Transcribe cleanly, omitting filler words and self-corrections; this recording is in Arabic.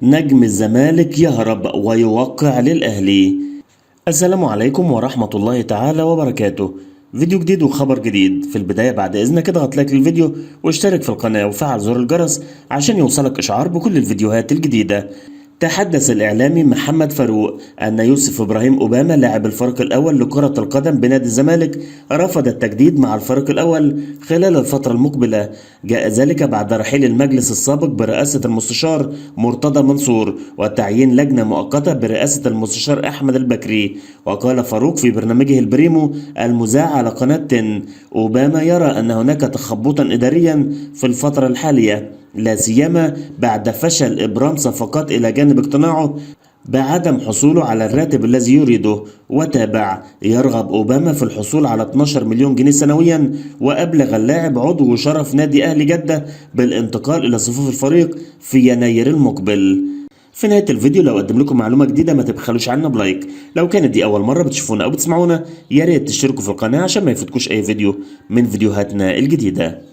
نجم الزمالك يهرب ويوقع للأهلي. السلام عليكم ورحمة الله تعالى وبركاته. فيديو جديد وخبر جديد. في البداية بعد إذنك اضغط لايك للفيديو واشترك في القناة وفعل زر الجرس عشان يوصلك إشعار بكل الفيديوهات الجديدة. تحدث الإعلامي محمد فاروق أن يوسف إبراهيم أوباما لاعب الفريق الأول لكرة القدم بنادي الزمالك رفض التجديد مع الفريق الأول خلال الفترة المقبلة. جاء ذلك بعد رحيل المجلس السابق برئاسة المستشار مرتضى منصور وتعيين لجنة مؤقتة برئاسة المستشار أحمد البكري. وقال فاروق في برنامجه البريمو المذاع على قناة 10: أوباما يرى أن هناك تخبطا إداريا في الفترة الحالية، لا سيما بعد فشل إبرام صفقات إلى جانب اقتناعه بعدم حصوله على الراتب الذي يريده. وتابع: يرغب أوباما في الحصول على 12 مليون جنيه سنويا، وأبلغ اللاعب عضو شرف نادي أهلي جدة بالانتقال إلى صفوف الفريق في يناير المقبل. في نهاية الفيديو لو قدم لكم معلومة جديدة ما تبخلوش عنا بلايك. لو كانت دي أول مرة بتشوفونا أو بتسمعونا يا ريت تشتركوا في القناة عشان ما يفوتكوش أي فيديو من فيديوهاتنا الجديدة.